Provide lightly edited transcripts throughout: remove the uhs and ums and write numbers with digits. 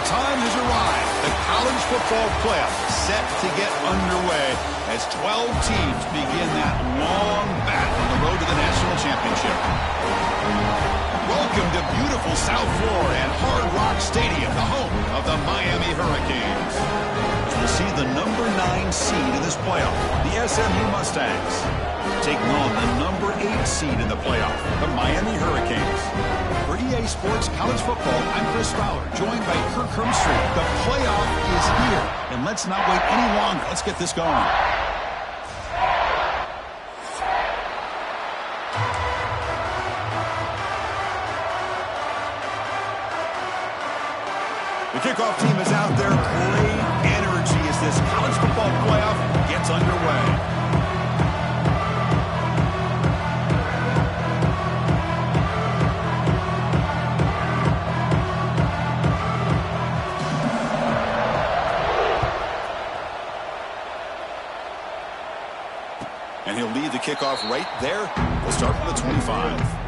time has arrived. The college football playoff set to get underway as 12 teams begin that long battle on the road to the national championship. Welcome to beautiful South Florida and Hard Rock Stadium, the home of the Miami Hurricanes. We'll see the number 9 seed in this playoff, the SMU Mustangs, taking on the number 8 seed in the playoff, the Miami Hurricanes. For EA Sports College Football, I'm Chris Fowler, joined by Kirk Hermstreet. The playoff is here, and let's not wait any longer. Let's get this going. The kickoff team is out there. Great energy as this college football playoff gets underway. And he'll lead the kickoff right there. We'll start from the 25.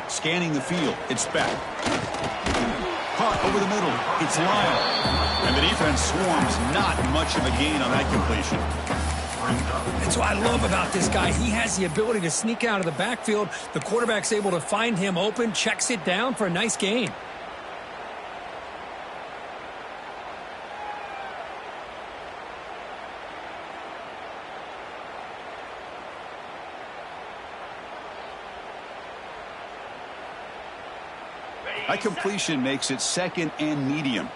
Scanning the field, it's back. Caught over the middle, it's Lyle. And the defense swarms, not much of a gain on that completion. That's what I love about this guy. He has the ability to sneak out of the backfield. The quarterback's able to find him open, checks it down for a nice gain. That completion makes it second and medium.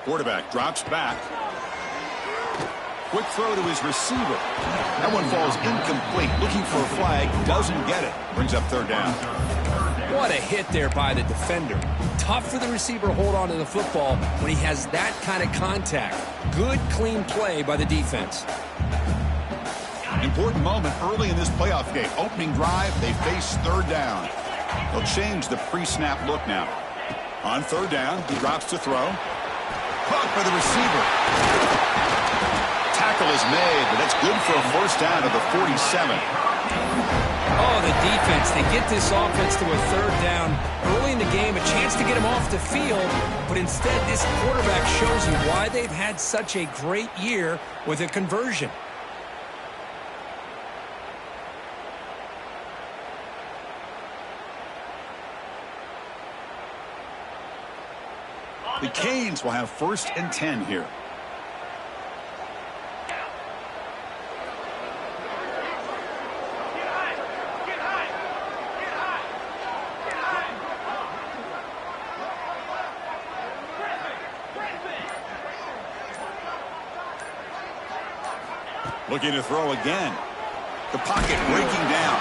Quarterback drops back. Quick throw to his receiver. That one falls incomplete. Looking for a flag. Doesn't get it. Brings up third down. What a hit there by the defender. Tough for the receiver to hold on to the football when he has that kind of contact. Good, clean play by the defense. Important moment early in this playoff game. Opening drive, they face third down. They'll change the pre-snap look now. On third down, he drops to throw. Caught by the receiver. Tackle is made, but that's good for a first down of the 47. Oh, the defense. They get this offense to a third down early in the game, a chance to get him off the field, but instead this quarterback shows you why they've had such a great year with a conversion. The Canes will have first and 10 here. Looking to throw again. The pocket breaking down.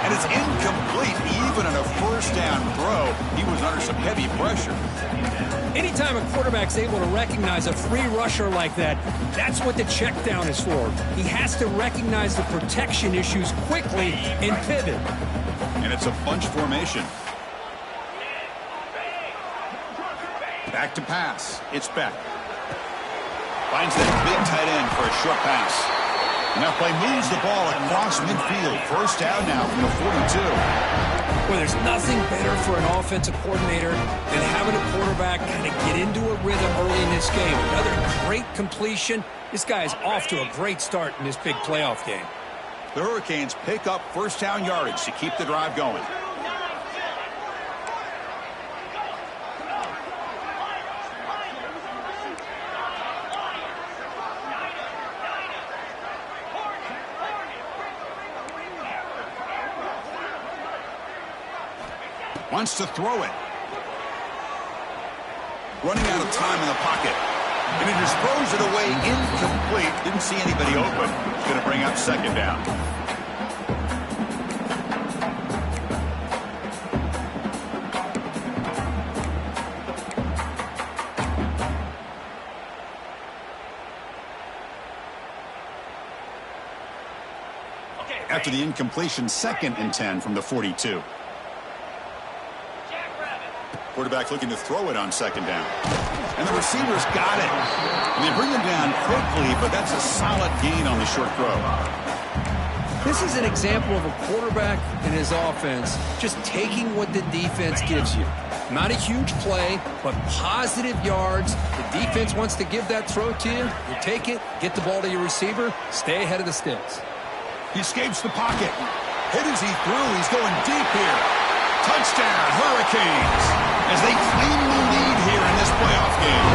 And it's incomplete. Even on a first down throw, he was under some heavy pressure. Anytime a quarterback's able to recognize a free rusher like that, that's what the check down is for. He has to recognize the protection issues quickly and pivot. And it's a bunch formation. Back to pass. It's Beck. Finds that big tight end for a short pass. And that play moves the ball across midfield. First down now from the 42. Well, there's nothing better for an offensive coordinator than having a quarterback kind of get into a rhythm early in this game. Another great completion. This guy is off to a great start in this big playoff game. The Hurricanes pick up first down yardage to keep the drive going. Wants to throw it. Running out of time in the pocket. And he just throws it away incomplete. Didn't see anybody open. It's going to bring up second down. At after the incompletion, 2nd and 10 from the 42. Quarterback looking to throw it on 2nd down. And the receivers got it. And they bring him down quickly, but that's a solid gain on the short throw. This is an example of a quarterback and his offense just taking what the defense gives you. Not a huge play, but positive yards. The defense wants to give that throw to you. You take it, get the ball to your receiver, stay ahead of the sticks. He escapes the pocket. Hit as he threw. He's going deep here. Touchdown, Hurricanes, as they claim the lead here in this playoff game.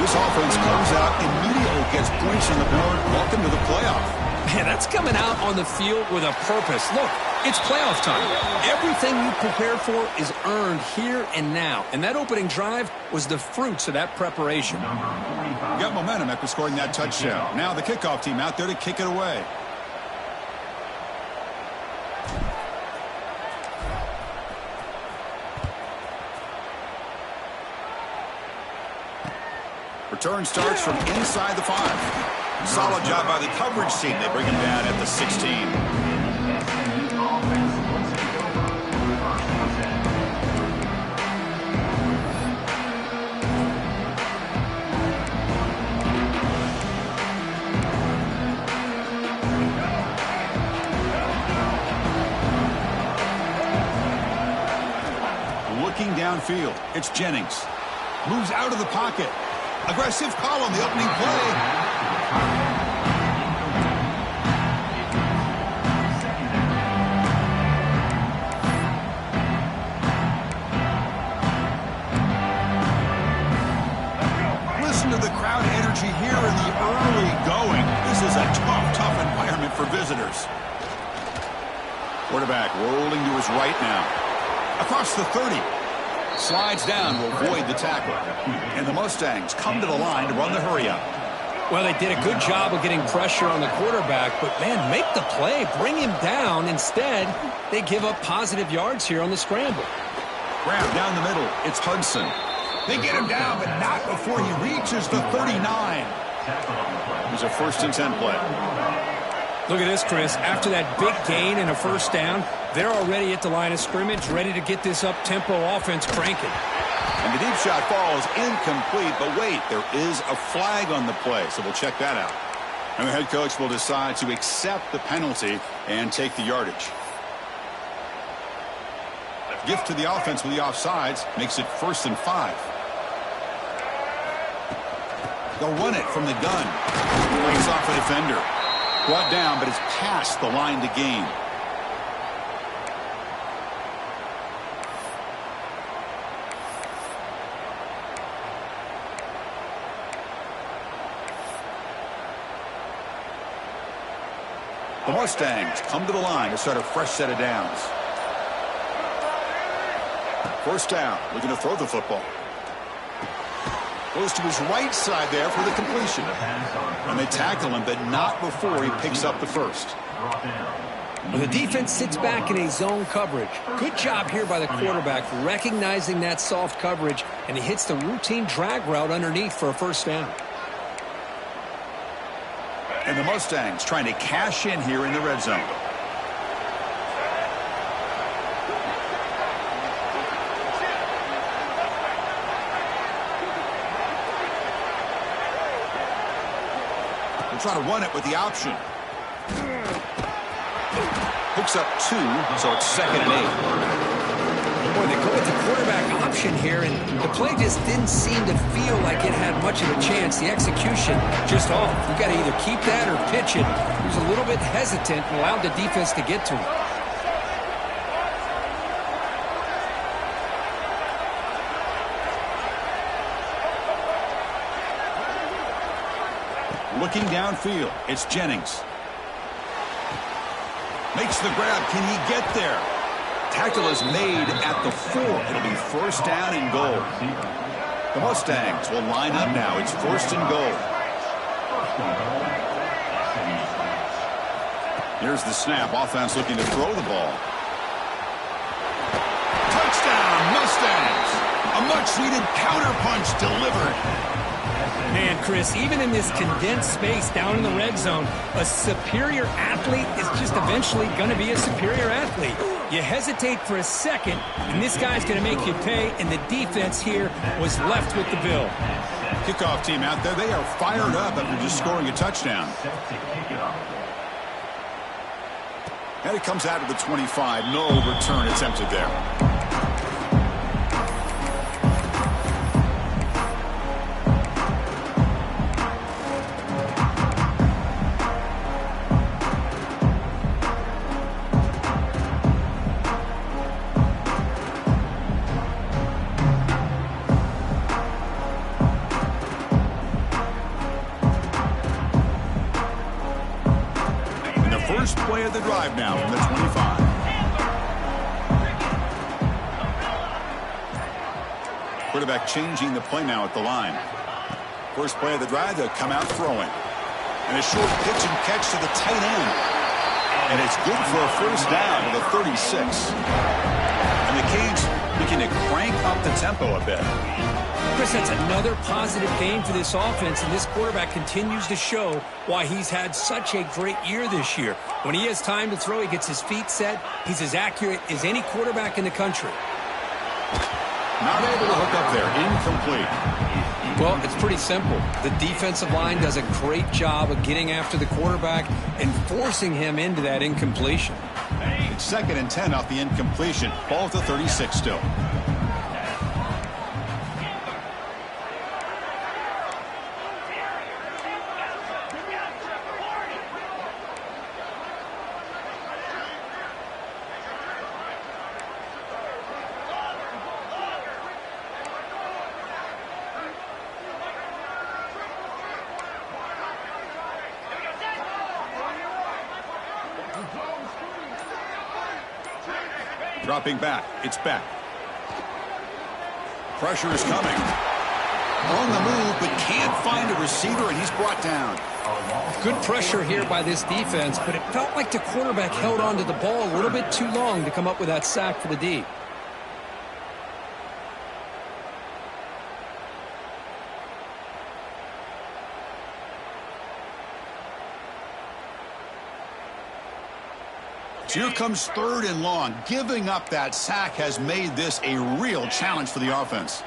This offense comes out immediately, gets points on the board. Welcome to the playoff. Man, that's coming out on the field with a purpose. Look, it's playoff time. Everything you prepared for is earned here and now. And that opening drive was the fruits of that preparation. Got momentum after scoring that touchdown. Now the kickoff team out there to kick it away. Return starts from inside the 5. Solid job by the coverage team. They bring him down at the 16. Looking downfield, it's Jennings. Moves out of the pocket. Aggressive call on the opening play. Listen to the crowd energy here in the early going. This is a tough environment for visitors. Quarterback rolling to his right now. Across the 30. Slides down to avoid the tackle. And the Mustangs come to the line to run the hurry-up. Well, they did a good job of getting pressure on the quarterback, but, man, make the play. Bring him down. Instead, they give up positive yards here on the scramble. Grab down the middle. It's Hudson. They get him down, but not before he reaches the 39. It's a 1st and 10 play. Look at this, Chris. After that big gain and a 1st down, they're already at the line of scrimmage, ready to get this up-tempo offense cranking. And the deep shot falls incomplete, but wait, there is a flag on the play, so we'll check that out. And the head coach will decide to accept the penalty and take the yardage. Gift to the offense with the offsides makes it 1st and 5. They'll run it from the gun. Breaks off a defender. Brought down, but it's past the line to gain. The Mustangs come to the line to start a fresh set of downs. 1st down, looking to throw the football. Goes to his right side there for the completion. And they tackle him, but not before he picks up the 1st. Well, the defense sits back in a zone coverage. Good job here by the quarterback recognizing that soft coverage, and he hits the routine drag route underneath for a 1st down. And the Mustangs trying to cash in here in the red zone. They'll try to run it with the option. Picks up 2, so it's 2nd and 8. Boy, they go with the quarterback option here, and the play just didn't seem to feel like it had much of a chance. The execution just off. You got to either keep that or pitch it. He was a little bit hesitant and allowed the defense to get to him. Looking downfield, it's Jennings. Makes the grab. Can he get there? Tackle is made at the 4. It'll be 1st down and goal. The Mustangs will line up now. It's 1st and goal. Here's the snap. Offense looking to throw the ball. Touchdown, Mustangs. A much-needed counterpunch delivered. Man, Chris, even in this condensed space down in the red zone, a superior athlete is just eventually going to be a superior athlete. You hesitate for a second, and this guy's going to make you pay, and the defense here was left with the bill. Kickoff team out there, they are fired up after just scoring a touchdown. And it comes out of the 25. No return attempted there. First play of the drive now from the 25. Quarterback changing the play now at the line. First play of the drive, they'll come out throwing. And a short pitch and catch to the tight end. And it's good for a first down to the 36. And the Canes begin to crank up the tempo a bit. Chris, that's another positive game for this offense, and this quarterback continues to show why he's had such a great year this year. When he has time to throw, he gets his feet set. He's as accurate as any quarterback in the country. Not able to hook up there. Incomplete. Well, it's pretty simple. The defensive line does a great job of getting after the quarterback and forcing him into that incompletion. It's 2nd and 10 off the incompletion. Ball at the 36 still. Dropping back. It's back. Pressure is coming. On the move, but can't find a receiver, and he's brought down. Good pressure here by this defense, but it felt like the quarterback held on to the ball a little bit too long to come up with that sack for the D. Here comes 3rd and long. Giving up that sack has made this a real challenge for the offense.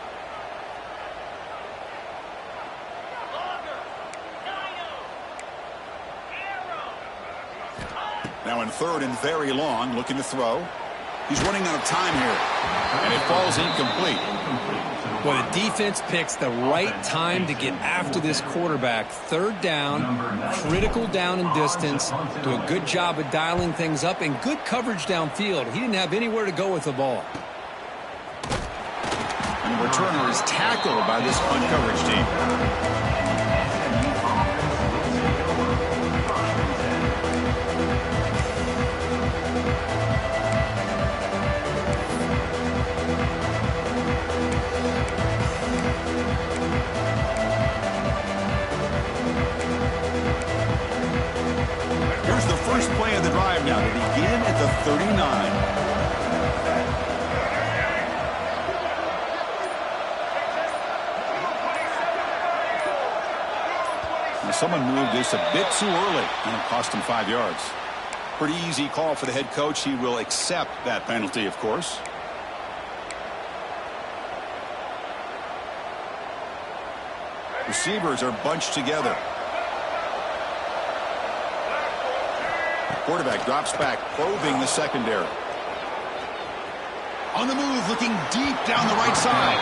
Now in 3rd and very long, looking to throw. He's running out of time here, and it falls incomplete. Well, the defense picks the right time to get after this quarterback. 3rd down, critical down and distance. Do a good job of dialing things up and good coverage downfield. He didn't have anywhere to go with the ball. And the returner is tackled by this punt coverage team. First play of the drive now to begin at the 39. Now someone moved this a bit too early, and it cost him 5 yards. Pretty easy call for the head coach. He will accept that penalty, of course. Receivers are bunched together. Quarterback drops back, probing the secondary. On the move, looking deep down the right side.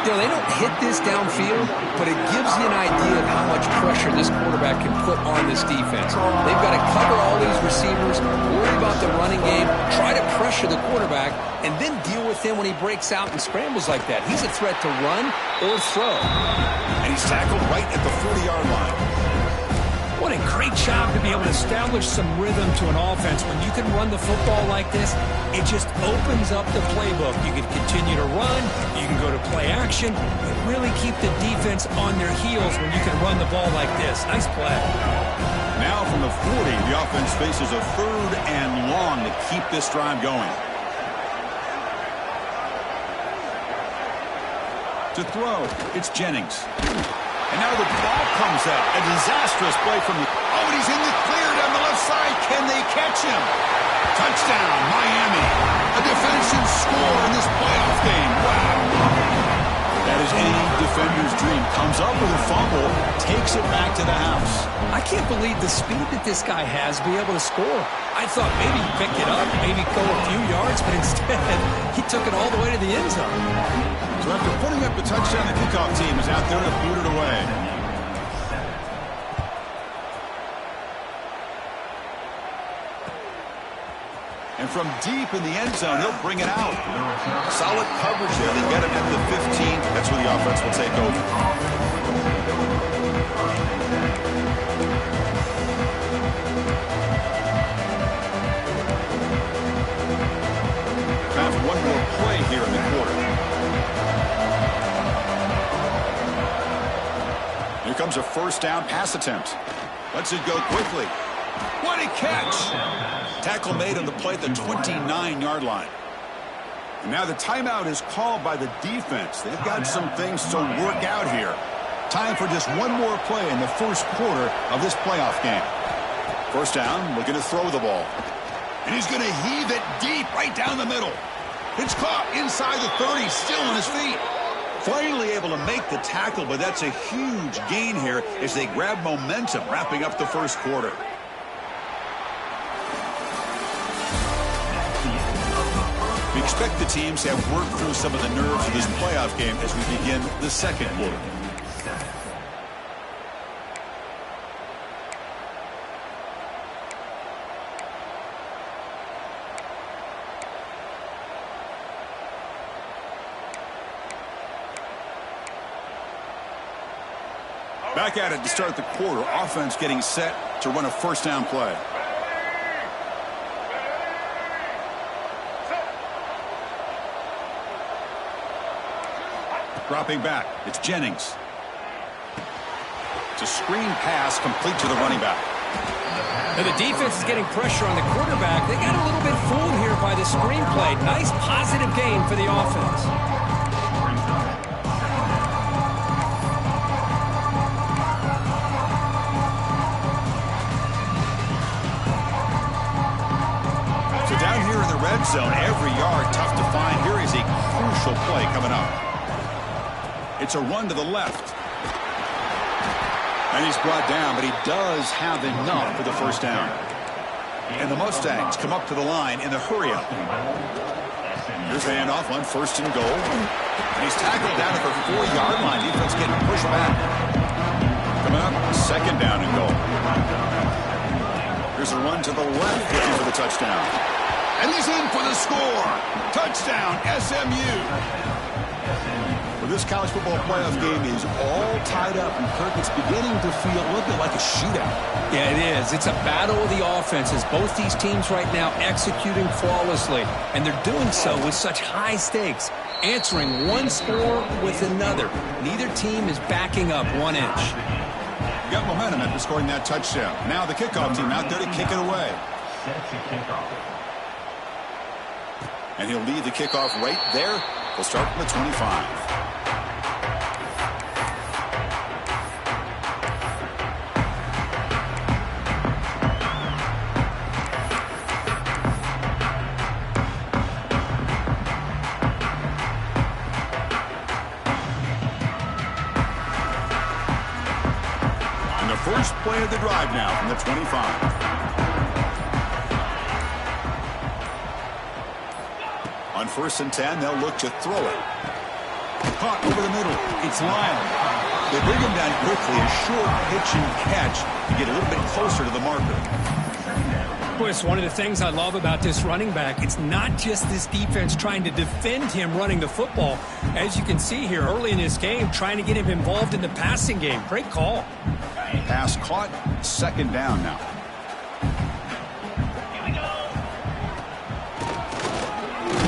You know, they don't hit this downfield, but it gives you an idea of how much pressure this quarterback can put on this defense. They've got to cover all these receivers, worry about the running game, try to pressure the quarterback, and then deal with him when he breaks out and scrambles like that. He's a threat to run or throw. And he's tackled right at the 40-yard line. What a great job to be able to establish some rhythm to an offense. When you can run the football like this, it just opens up the playbook. You can continue to run, you can go to play action, but really keep the defense on their heels when you can run the ball like this. Nice play. Now from the 40, the offense faces a 3rd and long to keep this drive going. To throw, it's Jennings. And now the ball comes out. A disastrous play from the... Oh, and he's in the clear down the left side. Can they catch him? Touchdown, Miami. A defensive score in this playoff game. Wow. That is any defender's dream. Comes up with a fumble, takes it back to the house. I can't believe the speed that this guy has to be able to score. I thought maybe he'd pick it up, maybe go a few yards, but instead he took it all the way to the end zone. So after putting up the touchdown, the kickoff team is out there to boot it away. And from deep in the end zone, he'll bring it out. Solid coverage there. They get him at the 15. That's where the offense will take over. Time for one more play here in the quarter. Here comes a first down pass attempt. Lets it go quickly. What a catch! Tackle made on the play at the 29-yard line. And now the timeout is called by the defense. They've got some things to work out here. Time for just one more play in the first quarter of this playoff game. First down, looking to throw the ball. And he's going to heave it deep right down the middle. It's caught inside the 30, still on his feet. Finally able to make the tackle, but that's a huge gain here as they grab momentum, wrapping up the first quarter. We expect the teams to have worked through some of the nerves of this playoff game as we begin the second quarter. Back at it to start the quarter. Offense getting set to run a first down play. Dropping back. It's Jennings. It's a screen pass complete to the running back. And the defense is getting pressure on the quarterback. They got a little bit fooled here by the screen play. Nice positive gain for the offense. So down here in the red zone, every yard tough to find. Here is a crucial play coming up. It's a run to the left. And he's brought down, but he does have enough for the first down. And the Mustangs come up to the line in the hurry-up. Here's the handoff on first and goal. And he's tackled down at the 4-yard line. Defense getting pushed back. Coming up, second down and goal. Here's a run to the left, looking for the touchdown. And he's in for the score. Touchdown, SMU. This college football playoff game is all tied up, and Kirk, it's beginning to feel a little bit like a shootout. Yeah, it is. It's a battle of the offenses. Both these teams right now executing flawlessly, and they're doing so with such high stakes, answering one score with another. Neither team is backing up 1 inch. You got momentum after scoring that touchdown. Now the kickoff team out there to kick it away. And he'll lead the kickoff right there. We'll start from the 25. First play of the drive now from the 25. On first and 10, they'll look to throw it. Caught over the middle. It's Lyle. They bring him down quickly. A short pitch and catch to get a little bit closer to the marker. It's one of the things I love about this running back. It's not just this defense trying to defend him running the football. As you can see here early in this game, trying to get him involved in the passing game. Great call. Pass caught. Second down now.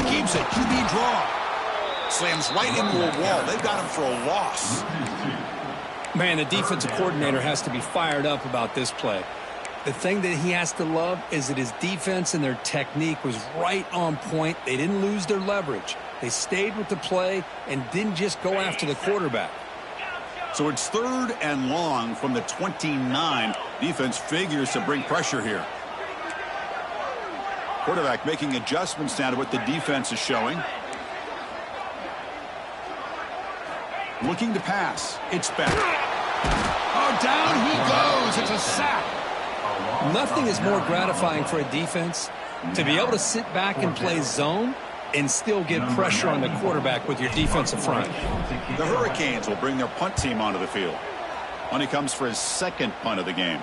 Keeps it. QB draw. Slams right into a wall. They've got him for a loss. Man, the defensive coordinator has to be fired up about this play. The thing that he has to love is that his defense and their technique was right on point. They didn't lose their leverage. They stayed with the play and didn't just go after the quarterback. So it's 3rd and long from the 29. Defense figures to bring pressure here. Quarterback making adjustments now to what the defense is showing. Looking to pass. It's back. Oh, down he goes. It's a sack. Nothing is more gratifying for a defense to be able to sit back and play zone and still get pressure on the quarterback with your defensive front. The Hurricanes will bring their punt team onto the field. When he comes for his 2nd punt of the game.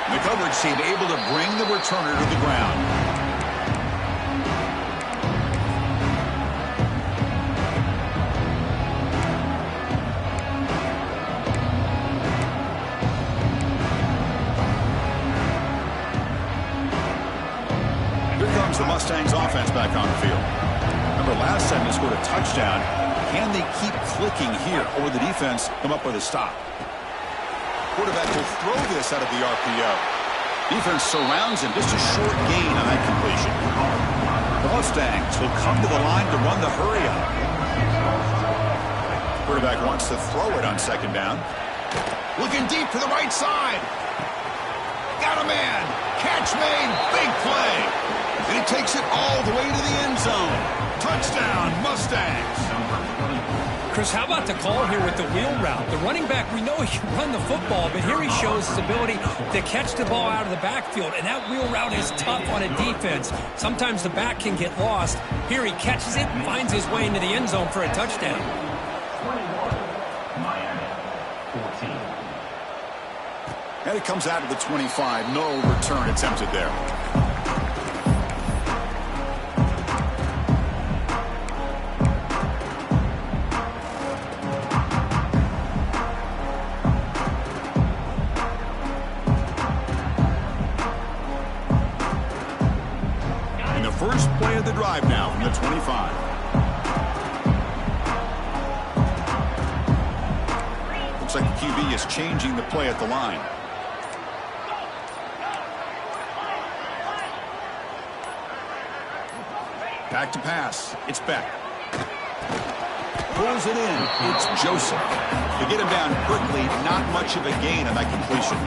The coverage team able to bring the returner to the ground. The Mustangs offense back on the field. Remember last time they scored a touchdown. Can they keep clicking here, or the defense come up with a stop? Quarterback will throw this out of the RPO. Defense surrounds him. Just a short gain on that completion. The Mustangs will come to the line to run the hurry up. Quarterback wants to throw it on 2nd down. Looking deep to the right side. Got a man. Catch made. Big play. And he takes it all the way to the end zone. Touchdown, Mustangs. Chris, how about the call here with the wheel route? The running back, we know he can run the football, but here he shows his ability to catch the ball out of the backfield, and that wheel route is tough on a defense. Sometimes the back can get lost. Here he catches it and finds his way into the end zone for a touchdown. And it comes out of the 25. No return attempted there. First play of the drive now from the 25. Looks like the QB is changing the play at the line. Back to pass. It's Beck. Pulls it in. It's Joseph. To get him down quickly, not much of a gain on that completion.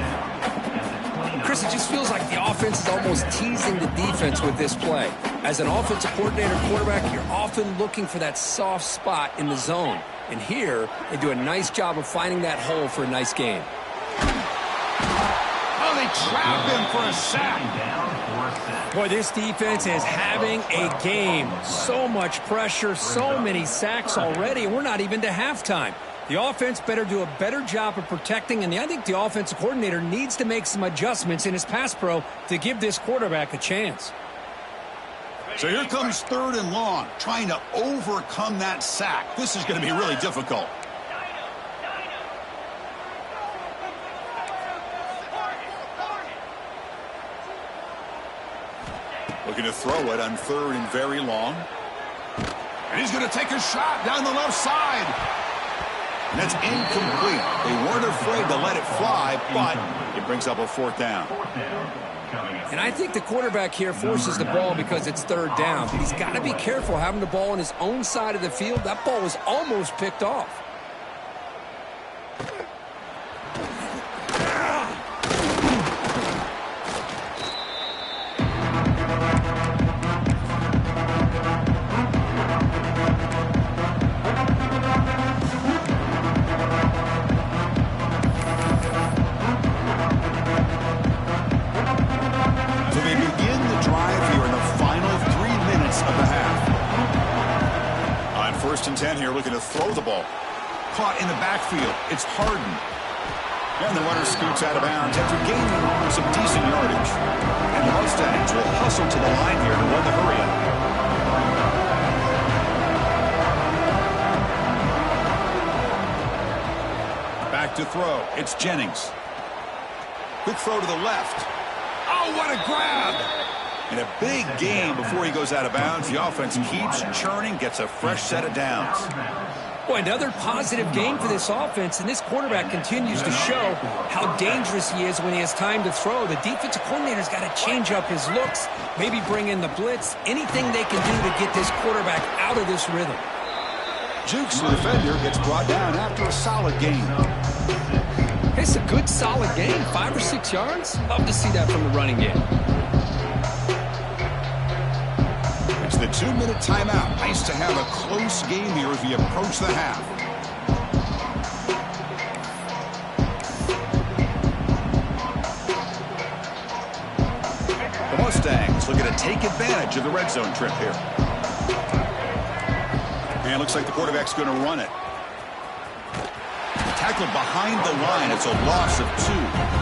Chris, it just feels like the offense is almost teasing the defense with this play. As an offensive coordinator quarterback, you're often looking for that soft spot in the zone. And here, they do a nice job of finding that hole for a nice game. Oh, they trap him for a sack. Boy, this defense is having a game. So much pressure, so many sacks already, and we're not even to halftime. The offense better do a better job of protecting, and I think the offensive coordinator needs to make some adjustments in his pass pro to give this quarterback a chance. So here comes 3rd and long, trying to overcome that sack. This is going to be really difficult. Looking to throw it on 3rd and very long. And he's going to take a shot down the left side. And that's incomplete. They weren't afraid to let it fly, but it brings up a 4th down. And I think the quarterback here forces the ball because it's 3rd down. But he's got to be careful having the ball on his own side of the field. That ball was almost picked off. Here looking to throw the ball. Caught in the backfield. It's Harden. And the runner scoots out of bounds after gaining some decent yardage. And the Mustangs will hustle to the line here to run the hurry up. Back to throw. It's Jennings. Quick throw to the left. Oh, what a grab! And a big game before he goes out of bounds. The offense keeps churning, gets a fresh set of downs. Boy, another positive game for this offense, and this quarterback continues to show how dangerous he is when he has time to throw. The defensive coordinator's got to change up his looks, maybe bring in the blitz, anything they can do to get this quarterback out of this rhythm. Jukes the defender, gets brought down after a solid gain. It's a good, solid game. 5 or 6 yards. Love to see that from the running game. It's the 2-minute timeout. Nice to have a close game here as we approach the half. The Mustangs looking to take advantage of the red zone trip here. And looks like the quarterback's going to run it. Tackled behind the line. It's a loss of 2.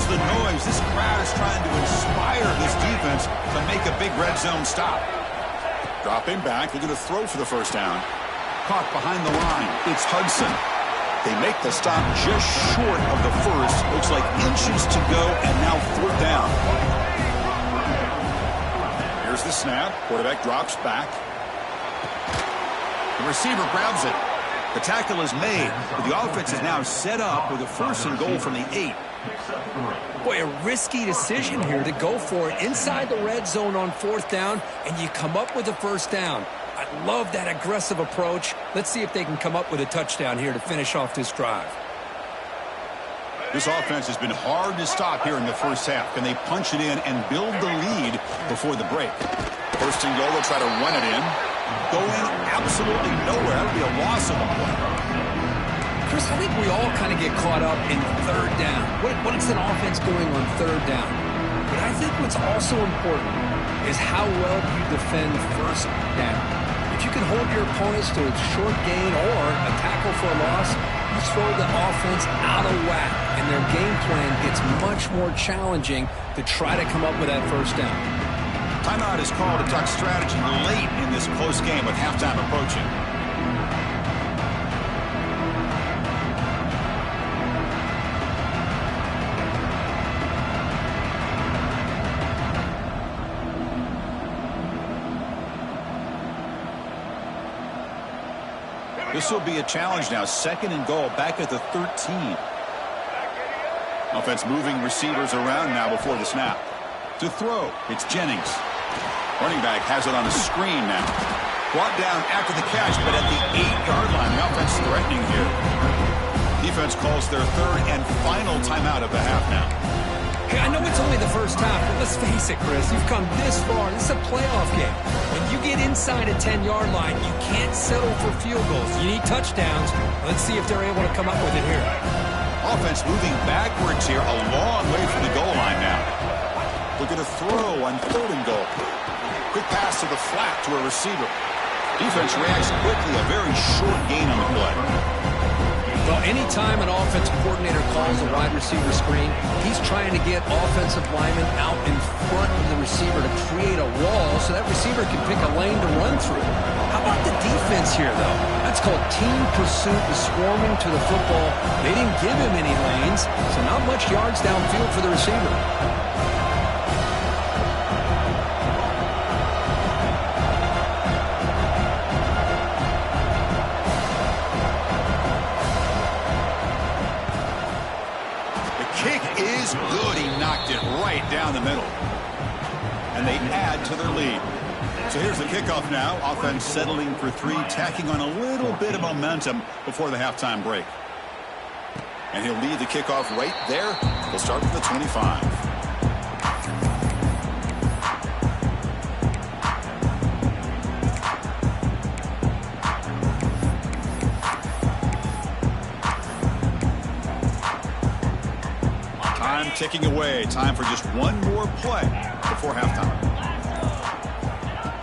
The noise. This crowd is trying to inspire this defense to make a big red zone stop. Dropping back, looking to throw for the first down. Caught behind the line. It's Hudson. They make the stop just short of the first. Looks like inches to go, and now 4th down. Here's the snap. Quarterback drops back. The receiver grabs it. The tackle is made, but the offense is now set up with a 1st and goal from the 8. Boy, a risky decision here to go for it inside the red zone on 4th down, and you come up with a 1st down. I love that aggressive approach. Let's see if they can come up with a touchdown here to finish off this drive. This offense has been hard to stop here in the first half. Can they punch it in and build the lead before the break? 1st and goal, they'll try to run it in. Going absolutely nowhere. That would be a loss of a play. Chris, I think we all kind of get caught up in 3rd down. What is an offense doing on 3rd down? But I think what's also important is how well you defend 1st down. If you can hold your opponents to a short gain or a tackle for a loss, you throw the offense out of whack, and their game plan gets much more challenging to try to come up with that 1st down. Timeout is called to talk strategy late in this close game with halftime approaching. This will be a challenge now. 2nd and goal, back at the 13. Offense moving receivers around now before the snap. To throw, it's Jennings. Running back has it on a screen now. Brought down after the catch, but at the 8-yard line. The offense threatening here. Defense calls their 3rd and final timeout of the half now. Hey, I know it's only the first half, but let's face it, Chris. You've come this far. This is a playoff game. When you get inside a 10-yard line, you can't settle for field goals. You need touchdowns. Let's see if they're able to come up with it here. Offense moving backwards here, a long way from the goal line now. Look at a throw on 3rd and goal. Quick pass to the flat to a receiver. Defense reacts quickly, a very short gain on the play. Well, anytime an offensive coordinator calls a wide receiver screen, he's trying to get offensive linemen out in front of the receiver to create a wall so that receiver can pick a lane to run through. How about the defense here, though? That's called team pursuit and swarming to the football. They didn't give him any lanes, so not much yards downfield for the receiver. Good, he knocked it right down the middle. And they add to their lead. So here's the kickoff now. Offense settling for 3, tacking on a little bit of momentum before the halftime break. And he'll lead the kickoff right there. He'll start from the 25. Ticking away. Time for just one more play before halftime.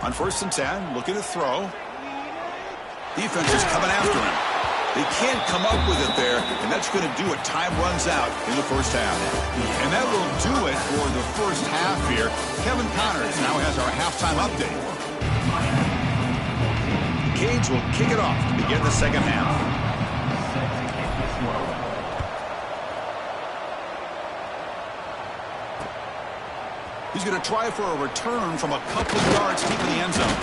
On 1st and 10, looking to throw. Defense is coming after him. They can't come up with it there, and that's going to do it. Time runs out in the first half. And that will do it for the first half here. Kevin Connors now has our halftime update. Canes will kick it off to begin the second half. He's going to try for a return from a couple of yards deep in the end zone.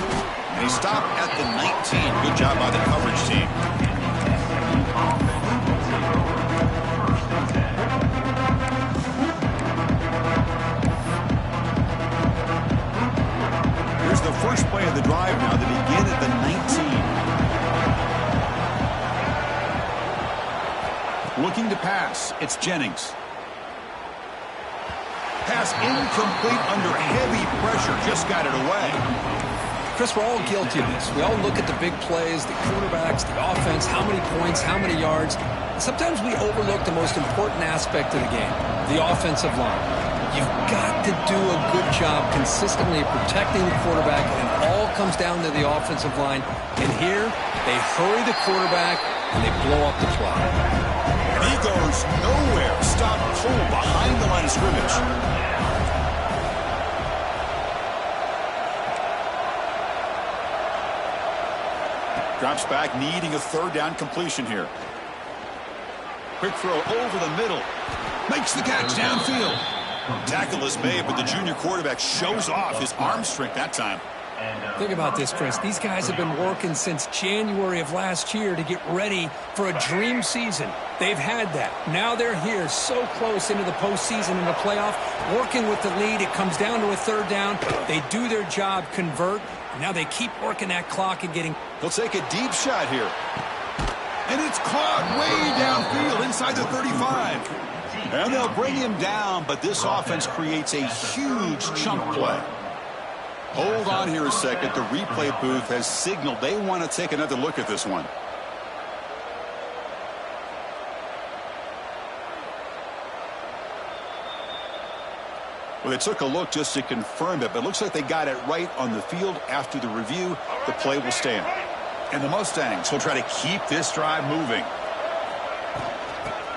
And he stopped at the 19. Good job by the coverage team. Here's the first play of the drive now. They begin at the 19. Looking to pass. It's Jennings. Pass incomplete under heavy pressure. Just got it away. Chris, we're all guilty of this. We all look at the big plays, the quarterbacks, the offense, how many points, how many yards. Sometimes we overlook the most important aspect of the game, the offensive line. You've got to do a good job consistently protecting the quarterback, and it all comes down to the offensive line. And here, they hurry the quarterback, and they blow up the play. He goes nowhere. Stop cold behind the line of scrimmage. Drops back, needing a third down completion here. Quick throw over the middle. Makes the catch downfield. Tackle is made, but the junior quarterback shows off his arm strength that time. Think about this, Chris. These guys have been working since January of last year to get ready for a dream season. They've had that. Now they're here so close into the postseason and the playoff, working with the lead. It comes down to a third down. They do their job, convert. Now they keep working that clock and getting... They'll take a deep shot here. And it's caught way downfield inside the 35. And they'll bring him down, but this offense creates a huge chunk play. Hold on here a second. The replay booth has signaled they want to take another look at this one. Well, they took a look just to confirm it, but it looks like they got it right on the field. After the review, the play will stand. And the Mustangs will try to keep this drive moving.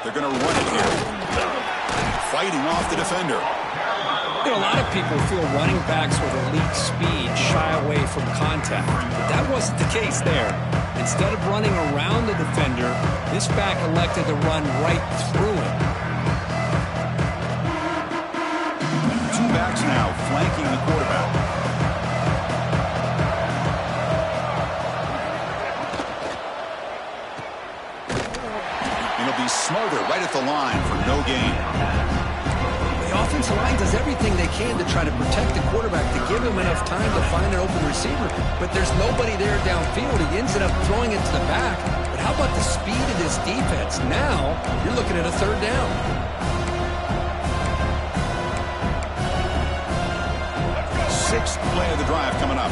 They're going to run it here. Fighting off the defender. You know, a lot of people feel running backs with elite speed shy away from contact. But that wasn't the case there. Instead of running around the defender, this back elected to run right through him. Two backs now flanking the quarterback. And he'll be smarter right at the line for no gain. The offensive line does everything they can to try to protect the quarterback, to give him enough time to find an open receiver. But there's nobody there downfield. He ends up throwing it to the back. But how about the speed of this defense? Now you're looking at a third down. Sixth play of the drive coming up.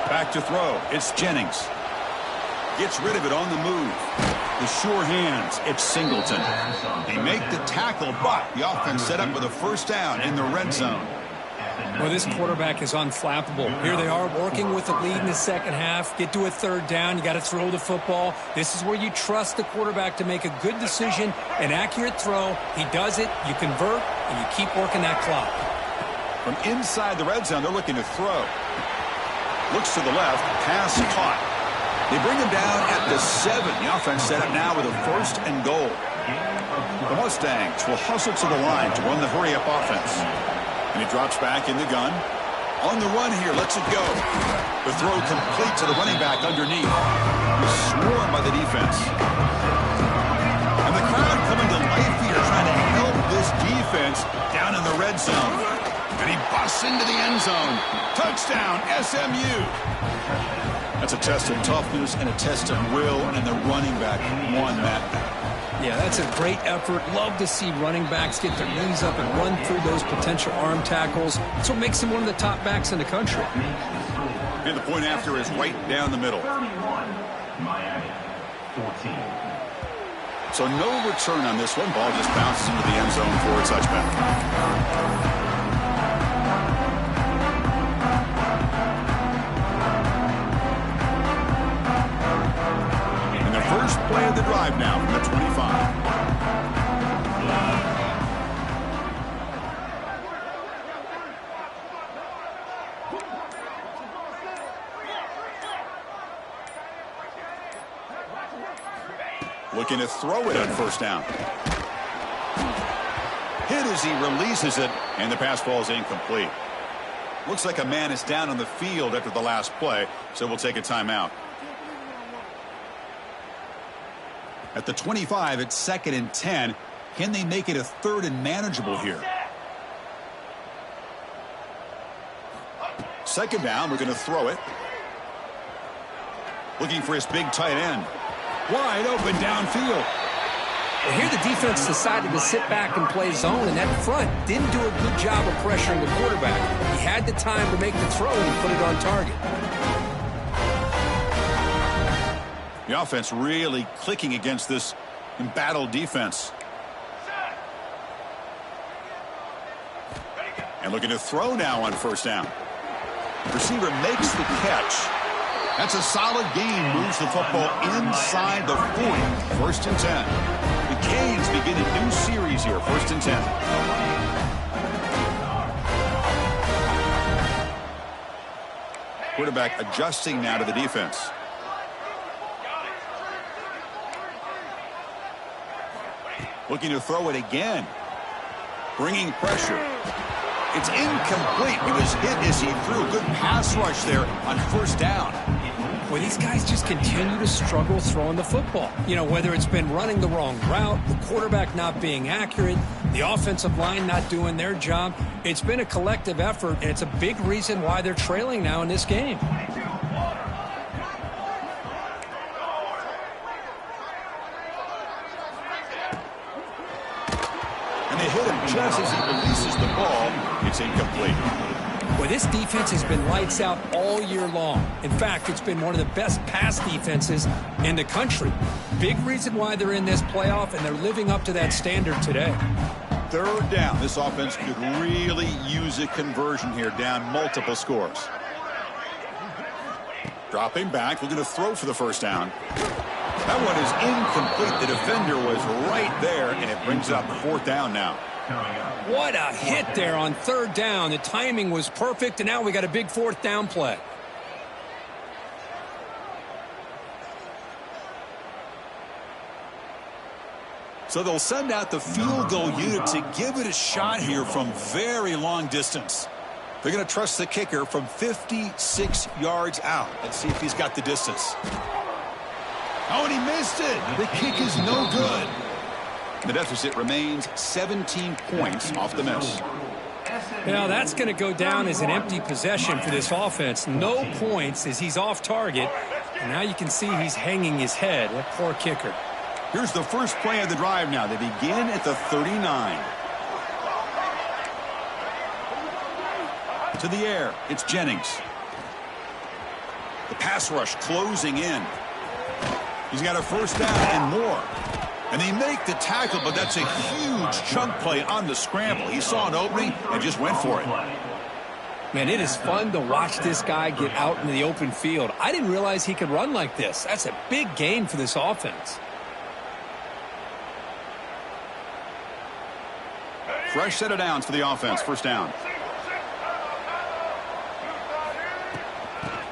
Back to throw. It's Jennings. Gets rid of it on the move. The sure hands. It's Singleton. They make the tackle, but the offense set up with a first down in the red zone. Well, this quarterback is unflappable. Here they are working with the lead in the second half. Get to a third down. You got to throw the football. This is where you trust the quarterback to make a good decision, an accurate throw. He does it. You convert, and you keep working that clock. From inside the red zone, they're looking to throw. Looks to the left. Pass caught. They bring him down at the 7. The offense set up now with a first and goal. The Mustangs will hustle to the line to run the hurry-up offense. And he drops back in the gun. On the run here, lets it go. The throw complete to the running back underneath. He's swarmed by the defense. And the crowd coming to life here, trying to help this defense down in the red zone. And he busts into the end zone. Touchdown, SMU. That's a test of toughness and a test of will, and the running back won that. Yeah, that's a great effort. Love to see running backs get their knees up and run through those potential arm tackles. That's what makes him one of the top backs in the country. And the point after is right down the middle. So no return on this one. Ball just bounces into the end zone for a touchback. First play of the drive now from the 25. Looking to throw it on first down. in as he releases it, and the pass falls incomplete. Looks like a man is down on the field after the last play, so we'll take a timeout. At the 25, it's 2nd and 10. Can they make it a 3rd and manageable here? 2nd down, we're going to throw it. Looking for his big tight end. Wide open downfield. Well, here the defense decided to sit back and play zone, and that front didn't do a good job of pressuring the quarterback. He had the time to make the throw, and he put it on target. The offense really clicking against this embattled defense. And looking to throw now on 1st down. Receiver makes the catch. That's a solid gain. Moves the football inside the 40. 1st and 10. The Canes begin a new series here. 1st and 10. Quarterback adjusting now to the defense. Looking to throw it again. Bringing pressure. It's incomplete. He was hit as he threw. Good pass rush there on 1st down. Well, these guys just continue to struggle throwing the football. You know, whether it's been running the wrong route, the quarterback not being accurate, the offensive line not doing their job. It's been a collective effort, and it's a big reason why they're trailing now in this game. And they hit him just as he releases the ball. It's incomplete. Well, this defense has been lights out all year long. In fact, it's been one of the best pass defenses in the country. Big reason why they're in this playoff, and they're living up to that standard today. 3rd down. This offense could really use a conversion here, down multiple scores. Dropping back, looking to throw for the 1st down. That one is incomplete. The defender was right there, and it brings up 4th down now. What a hit there on 3rd down. The timing was perfect, and now we got a big 4th down play. So they'll send out the field goal unit to give it a shot here from very long distance. They're going to trust the kicker from 56 yards out. Let's see if he's got the distance. Oh, and he missed it. The kick is no good. The deficit remains 17 points off the miss. Now that's going to go down as an empty possession for this offense. No points as he's off target. And now you can see he's hanging his head. That poor kicker. Here's the first play of the drive now. They begin at the 39. To the air, it's Jennings. The pass rush closing in. He's got a 1st down and more. And they make the tackle, but that's a huge chunk play on the scramble. He saw an opening and just went for it. Man, it is fun to watch this guy get out into the open field. I didn't realize he could run like this. That's a big gain for this offense. Fresh set of downs for the offense. 1st down.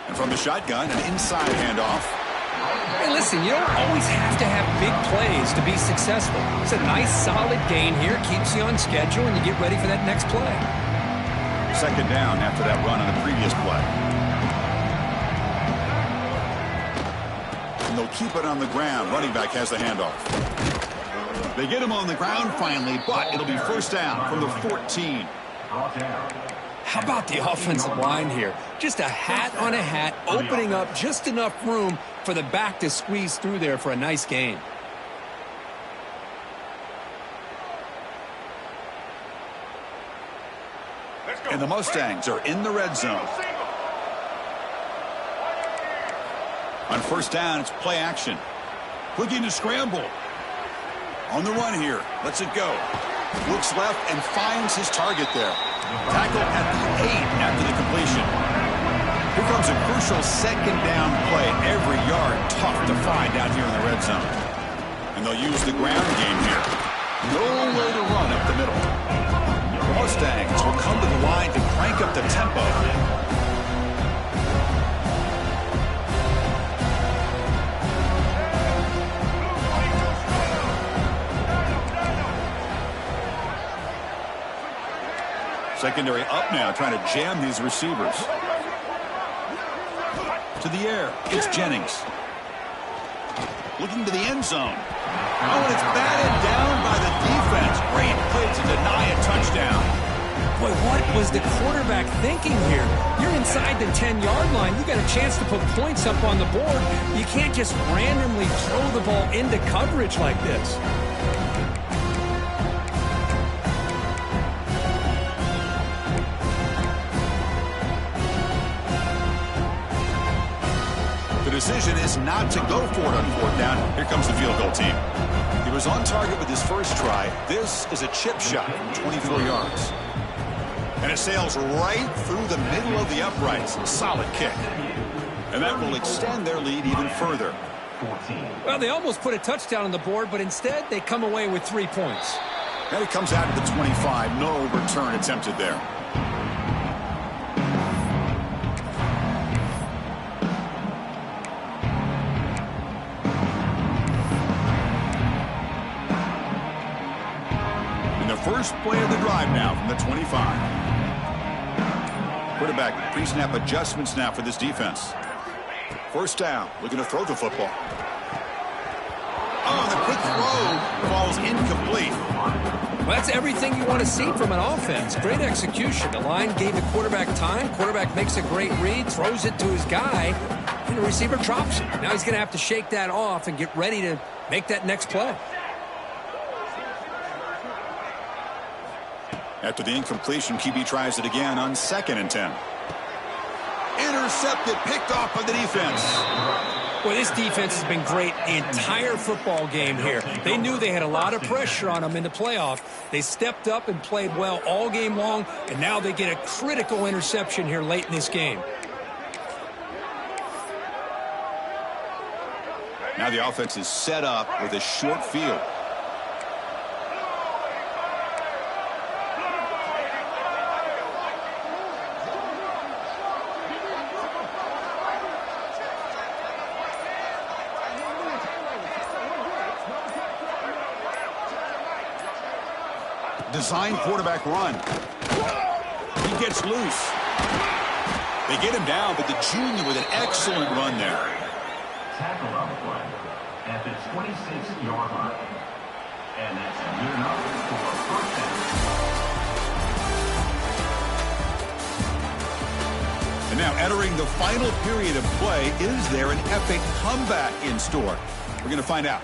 And from the shotgun, an inside handoff. Hey, listen, you don't always have to have big plays to be successful. It's a nice, solid gain here. Keeps you on schedule, and you get ready for that next play. 2nd down after that run on the previous play. And they'll keep it on the ground. Running back has the handoff. They get him on the ground finally, but it'll be 1st down from the 14. How about the offensive line here? Just a hat on a hat, opening up just enough room for the back to squeeze through there for a nice gain. And the Mustangs are in the red zone. On 1st down, it's play action. Looking to scramble. On the run here. Lets it go. Looks left and finds his target there. Tackle at the 8 after the completion. Here comes a crucial 2nd down play. Every yard tough to find down here in the red zone. And they'll use the ground game here. No way to run up the middle. The Mustangs will come to the line to crank up the tempo. Secondary up now, trying to jam these receivers. To the air, it's Jennings. Looking to the end zone. Oh, and it's batted down by the defense. Great play to deny a touchdown. Boy, what was the quarterback thinking here? You're inside the 10-yard line. You got a chance to put points up on the board. You can't just randomly throw the ball into coverage like this. The decision is not to go for it on 4th down. Here comes the field goal team. He was on target with his first try. This is a chip shot from 24 yards. And it sails right through the middle of the uprights. Solid kick. And that will extend their lead even further. Well, they almost put a touchdown on the board, but instead they come away with 3 points. And it comes out to the 25. No return attempted there. And the first play of the drive now from the 25. Quarterback pre-snap adjustments now for this defense. 1st down, looking to throw the football. Oh, and the quick throw falls incomplete. Well, that's everything you want to see from an offense. Great execution. The line gave the quarterback time. Quarterback makes a great read, throws it to his guy, and the receiver drops it. Now he's going to have to shake that off and get ready to make that next play. After the incompletion, QB tries it again on 2nd and 10. Intercepted, picked off by the defense. Well, this defense has been great the entire football game here. They knew they had a lot of pressure on them in the playoff. They stepped up and played well all game long, and now they get a critical interception here late in this game. Now the offense is set up with a short field. Design quarterback run. He gets loose. They get him down, but the junior with an excellent run there. Tackle on the play at the 26-yard line. And that's good enough for a 1st down. And now entering the final period of play, is there an epic comeback in store? We're going to find out.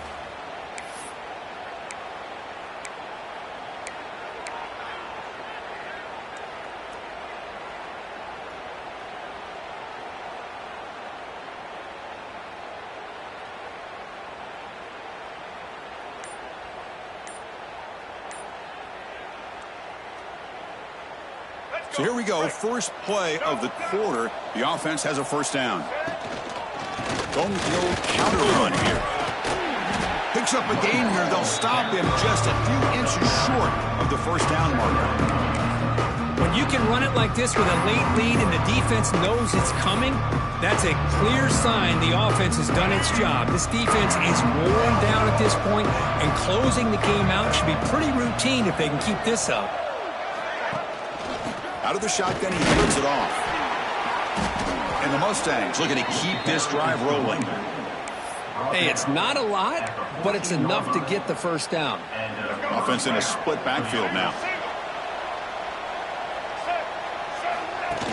So here we go, first play of the quarter. The offense has a 1st down. Going with the old counter run here. Picks up a gain here. They'll stop him just a few inches short of the 1st down marker. When you can run it like this with a late lead and the defense knows it's coming, that's a clear sign the offense has done its job. This defense is worn down at this point, and closing the game out should be pretty routine if they can keep this up. Out of the shotgun, he throws it off. And the Mustangs looking to keep this drive rolling. Hey, it's not a lot, but it's enough to get the 1st down. Offense in a split backfield now.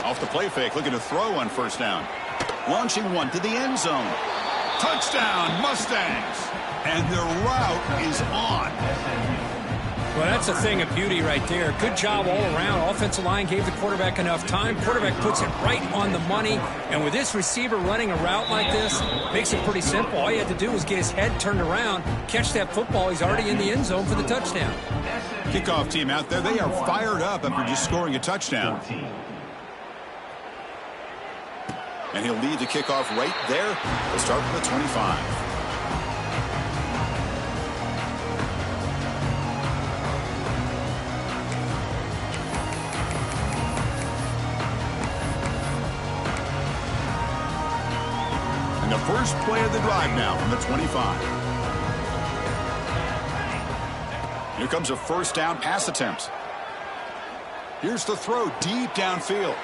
Off the play fake, looking to throw on 1st down. Launching one to the end zone. Touchdown, Mustangs. And their route is on. Well, that's a thing of beauty right there. Good job all around. Offensive line gave the quarterback enough time. Quarterback puts it right on the money. And with this receiver running a route like this, makes it pretty simple. All you had to do was get his head turned around, catch that football. He's already in the end zone for the touchdown. Kickoff team out there. They are fired up after just scoring a touchdown. And he'll lead the kickoff right there. He'll start from the 25. The first play of the drive now from the 25. Here comes a 1st down pass attempt. Here's the throw deep downfield.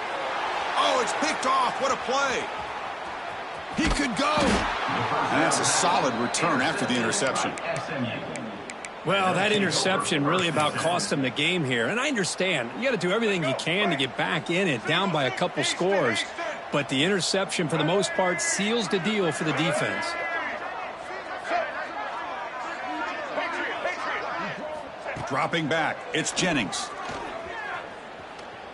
Oh, it's picked off. What a play. He could go. And that's a solid return after the interception. Well, that interception really about cost him the game here. And I understand. You got to do everything you can to get back in it, down by a couple scores. But the interception, for the most part, seals the deal for the defense. Dropping back, it's Jennings.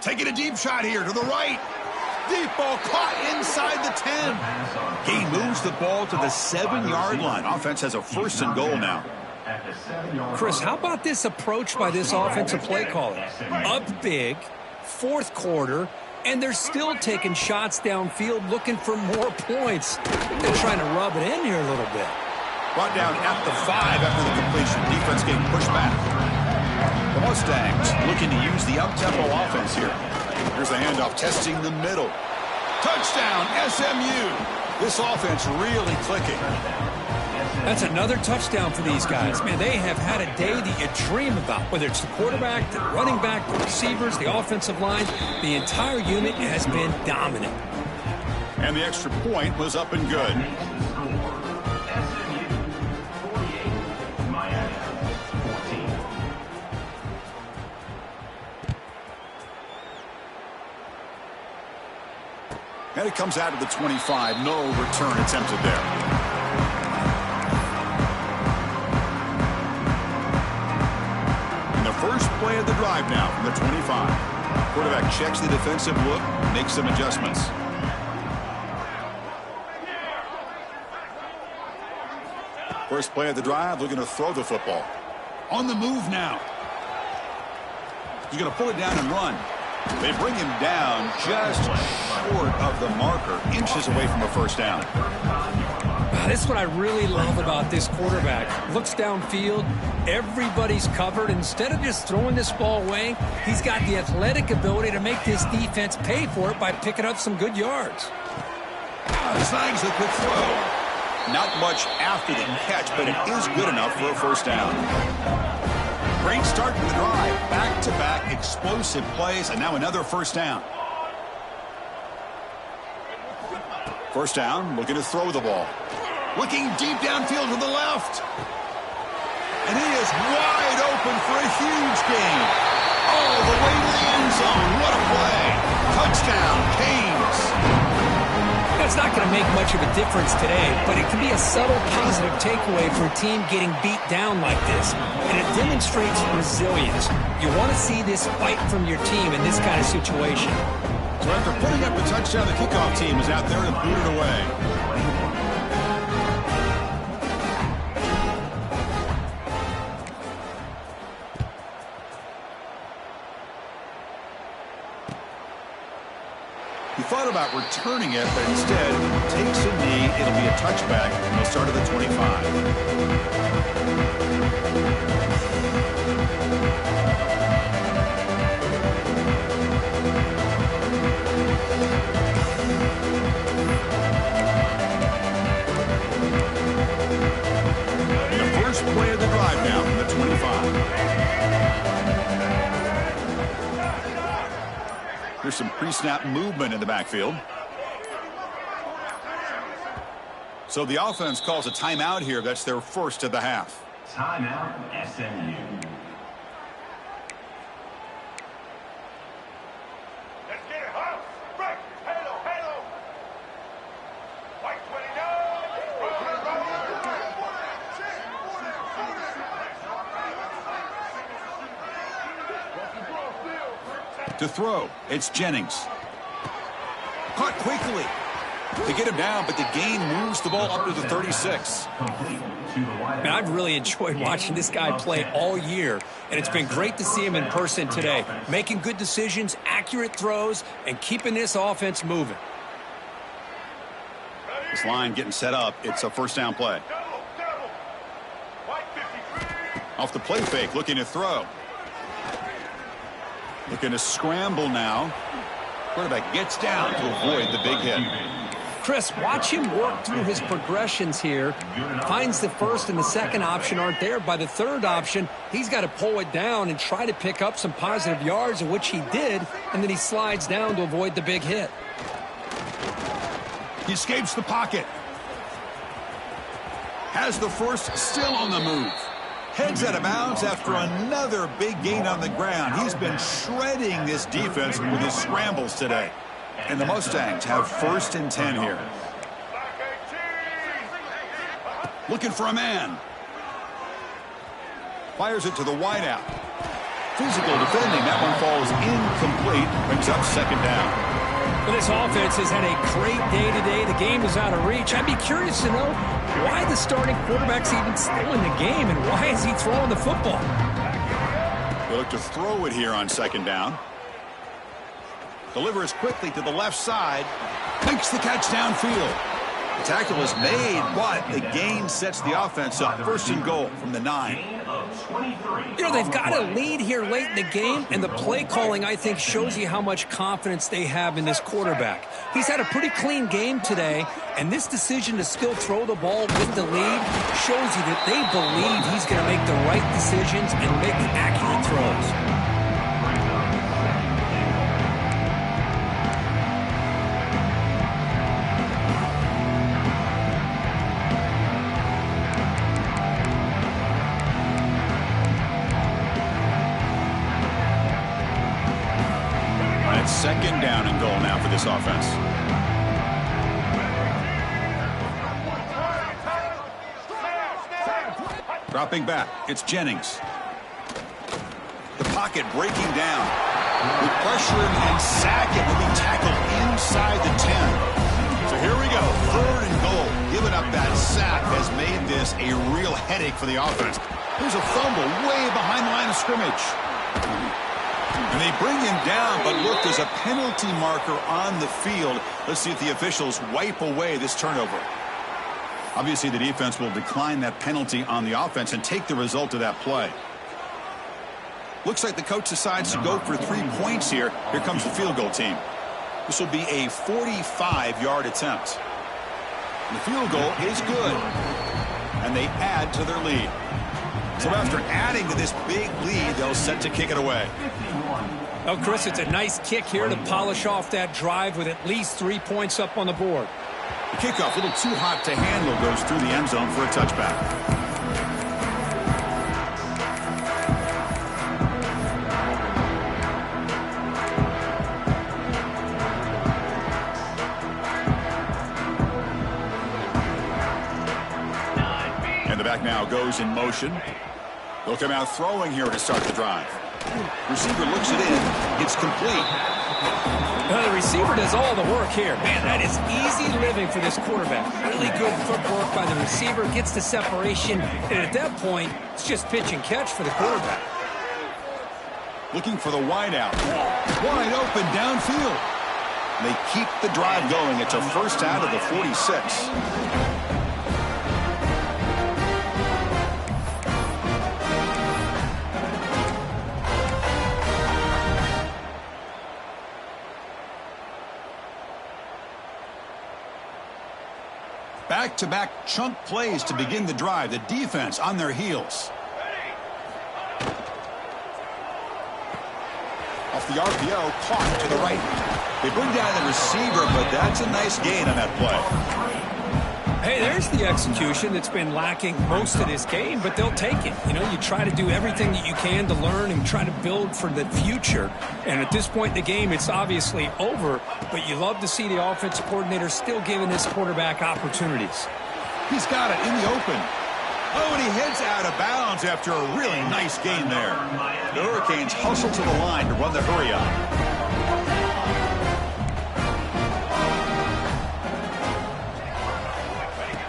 Taking a deep shot here to the right. Deep ball caught inside the 10. He moves the ball to the 7-yard line. Offense has a first and goal now. Chris, how about this approach by this offensive play caller? Up big, fourth quarter, and they're still taking shots downfield looking for more points. They're trying to rub it in here a little bit. Brought down at the 5 after the completion. Defense getting pushed back. The Mustangs looking to use the up-tempo offense here. Here's the handoff, testing the middle. Touchdown, SMU. This offense really clicking. That's another touchdown for these guys. Man, they have had a day that you dream about, whether it's the quarterback, the running back, the receivers, the offensive line. The entire unit has been dominant. And the extra point was up and good. And it comes out of the 25. No return attempted there. And the first play of the drive now from the 25. Quarterback checks the defensive look, makes some adjustments. First play of the drive, looking to throw the football. On the move now. He's going to pull it down and run. They bring him down just short of the marker, inches away from a first down. This is what I really love about this quarterback. Looks downfield, everybody's covered. Instead of just throwing this ball away, he's got the athletic ability to make this defense pay for it by picking up some good yards. Snags the quick throw. Not much after the catch, but it is good enough for a first down. Great start to the drive. Back-to-back explosive plays, and now another first down. First down, looking to throw the ball. Looking deep downfield to the left. And he is wide open for a huge gain. All the way to the end zone. What a play. Touchdown, Canes. That's not going to make much of a difference today, but it can be a subtle positive takeaway for a team getting beat down like this. And it demonstrates resilience. You want to see this fight from your team in this kind of situation. So after putting up the touchdown, the kickoff team is out there to boot it away. He thought about returning it, but instead takes a knee. It'll be a touchback, and they'll start at the 25. And the first play of the drive now from the 25. There's some pre-snap movement in the backfield. So the offense calls a timeout here. That's their first of the half. Timeout, SMU. Let's get it, huh? Right, halo, halo. White 29. To throw, it's Jennings. Caught quickly. They get him down, but the gain moves the ball up to the 36. Man, I've really enjoyed watching this guy play all year, and it's been great to see him in person today. Making good decisions, accurate throws, and keeping this offense moving. This line getting set up. It's a first down play. Off the play fake, looking to throw. Looking to scramble now. Quarterback gets down to avoid the big hit. Chris, watch him work through his progressions here. Finds the first and the second option aren't there. By the third option, he's got to pull it down and try to pick up some positive yards, of which he did, and then he slides down to avoid the big hit. He escapes the pocket. Has the first, still on the move. Heads out of bounds after another big gain on the ground. He's been shredding this defense with his scrambles today. And the Mustangs have 1st and 10 here. Looking for a man. Fires it to the wideout. Physical defending. That one falls incomplete. Brings up 2nd down. Well, this offense has had a great day today. The game is out of reach. I'd be curious to know why the starting quarterback's even still in the game and why is he throwing the football? They look to throw it here on 2nd down. Delivers quickly to the left side. Makes the catch downfield. The tackle is made, but the gain sets the offense up. 1st and goal from the 9. You know, they've got a lead here late in the game, and the play calling, I think, shows you how much confidence they have in this quarterback. He's had a pretty clean game today, and this decision to still throw the ball with the lead shows you that they believe he's going to make the right decisions and make accurate throws. Second down and goal now for this offense. Dropping back, it's Jennings. The pocket breaking down. With pressure and sack, it will be tackled inside the 10. So here we go, 3rd and goal. Giving up that sack has made this a real headache for the offense. There's a fumble way behind the line of scrimmage. And they bring him down, but look, there's a penalty marker on the field. Let's see if the officials wipe away this turnover. Obviously, the defense will decline that penalty on the offense and take the result of that play. Looks like the coach decides to go for 3 points here. Here comes the field goal team. This will be a 45-yard attempt. And the field goal is good. And they add to their lead. So after adding to this big lead, they'll set to kick it away. Oh, Chris, it's a nice kick here to polish off that drive with at least 3 points up on the board. The kickoff, a little too hot to handle, goes through the end zone for a touchback. And the back now goes in motion. They'll come out throwing here to start the drive. Receiver looks it in. It's complete. The receiver does all the work here. Man, that is easy living for this quarterback. Really good footwork by the receiver. Gets the separation. And at that point, it's just pitch and catch for the quarterback. Looking for the wideout. Wide open downfield. They keep the drive going. It's a first out of the 46. Back-to-back chunk plays to begin the drive. The defense on their heels. Off the RPO, caught to the right. They bring down the receiver, but that's a nice gain on that play. Hey, there's the execution that's been lacking most of this game, but they'll take it. You know, you try to do everything that you can to learn and try to build for the future. And at this point in the game, it's obviously over, but you love to see the offensive coordinator still giving this quarterback opportunities. He's got it in the open. Oh, and he heads out of bounds after a really nice gain there. The Hurricanes hustle to the line to run the hurry-up.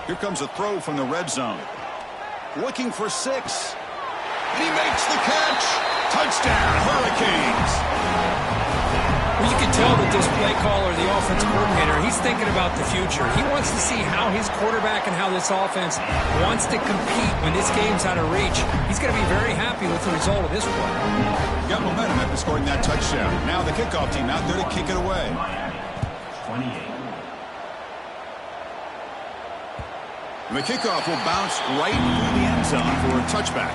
Here comes a throw from the red zone. Looking for 6. And he makes the catch. Touchdown, Hurricanes. Well, you can tell that this play caller, the offensive coordinator, he's thinking about the future. He wants to see how his quarterback and how this offense wants to compete when this game's out of reach. He's going to be very happy with the result of this play. Got momentum after scoring that touchdown. Now the kickoff team out there to kick it away. 28. And the kickoff will bounce right through the end zone for a touchback.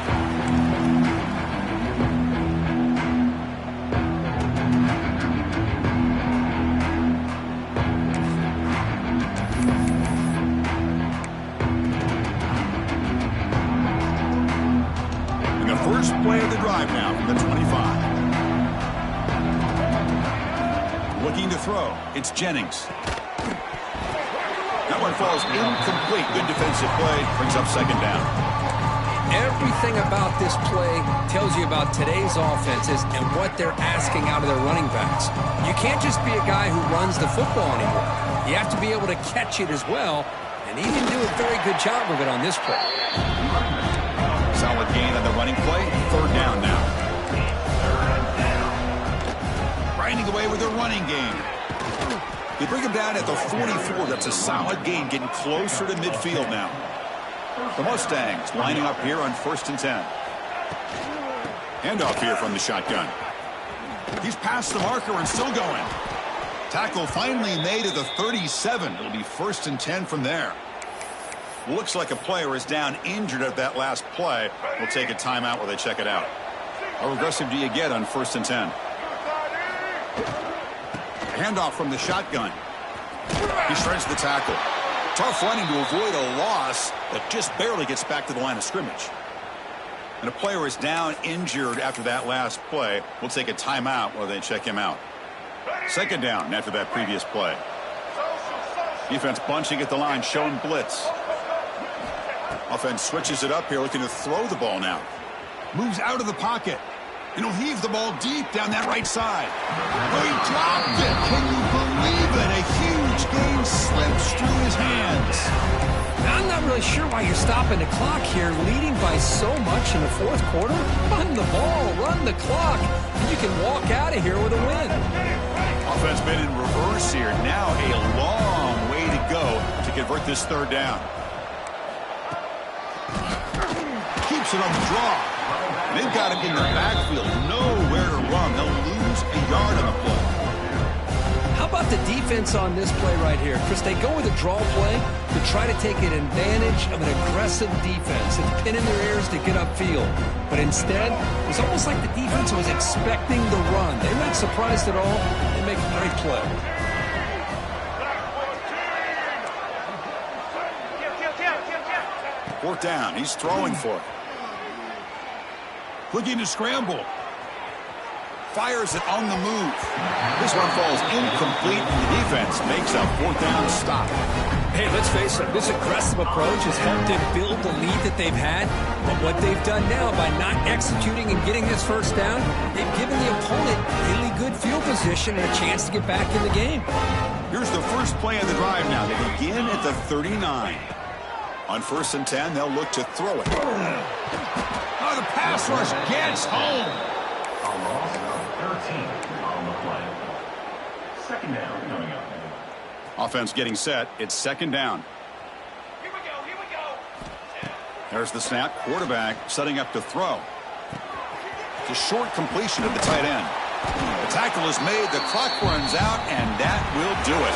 First play of the drive now from the 25. Looking to throw. It's Jennings. That one falls incomplete. Good defensive play. Brings up second down. Everything about this play tells you about today's offenses and what they're asking out of their running backs. You can't just be a guy who runs the football anymore. You have to be able to catch it as well, and he didn't do a very good job of it on this play. Solid gain on the running play. Third down now. Grinding away with their running game. They bring him down at the 44. That's a solid gain, getting closer to midfield now. The Mustangs lining up here on 1st and 10. Handoff here from the shotgun. He's past the marker and still going. Tackle finally made at the 37. It'll be 1st and 10 from there. Looks like a player is down injured at that last play. We'll take a timeout while they check it out. How aggressive do you get on 1st and 10? Handoff from the shotgun. He shreds the tackle. Tough running to avoid a loss, but just barely gets back to the line of scrimmage. And a player is down injured after that last play. We'll take a timeout while they check him out. Second down after that previous play. Defense bunching at the line, showing blitz. Offense switches it up here, looking to throw the ball now. Moves out of the pocket. And he'll heave the ball deep down that right side. Oh, he dropped it. Can you believe it? A huge gain slips through his hands. Now, I'm not really sure why you're stopping the clock here, leading by so much in the fourth quarter. Run the ball, run the clock, and you can walk out of here with a win. Offense been in reverse here. Now a long way to go to convert this third down. Keeps it on the draw. They've got him in the backfield. Nowhere to run. They'll lose a yard on the play. How about the defense on this play right here? Chris, they go with a draw play to try to take an advantage of an aggressive defense. It's pinning their ears to get upfield. But instead, it was almost like the defense was expecting the run. They're not surprised at all. They make a great play. Fourth down. He's throwing for it. Looking to scramble. Fires it on the move. This one falls incomplete, and the defense makes a fourth down stop. Hey, let's face it, this aggressive approach has helped them build the lead that they've had. But what they've done now by not executing and getting this first down, they've given the opponent really good field position and a chance to get back in the game. Here's the first play of the drive now. They begin at the 39. On 1st and 10, they'll look to throw it. Oh, the pass rush gets home. A loss of 13 on the play. Second down coming up. Offense getting set. It's second down. Here we go. There's the snap. Quarterback setting up to throw. It's a short completion of the tight end. The tackle is made. The clock runs out, and that will do it.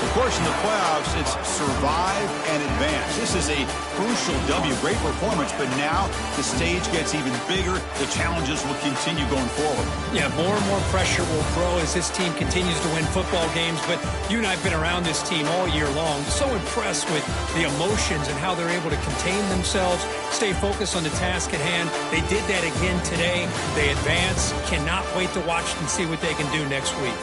Of course, in the playoffs, it's survive and advance. This is a crucial W. Great performance, but now the stage gets even bigger. The challenges will continue going forward. Yeah, more and more pressure will grow as this team continues to win football games. But you and I have been around this team all year long. So impressed with the emotions and how they're able to contain themselves, stay focused on the task at hand. They did that again today. They advance. Cannot wait to watch and see what they can do next week.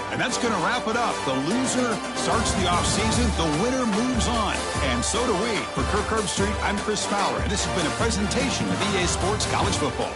And that's going to wrap it up. The loser starts the offseason. The winner moves on. And so do we. For Kirk Herbstreit, I'm Chris Fowler. And this has been a presentation of EA Sports College Football.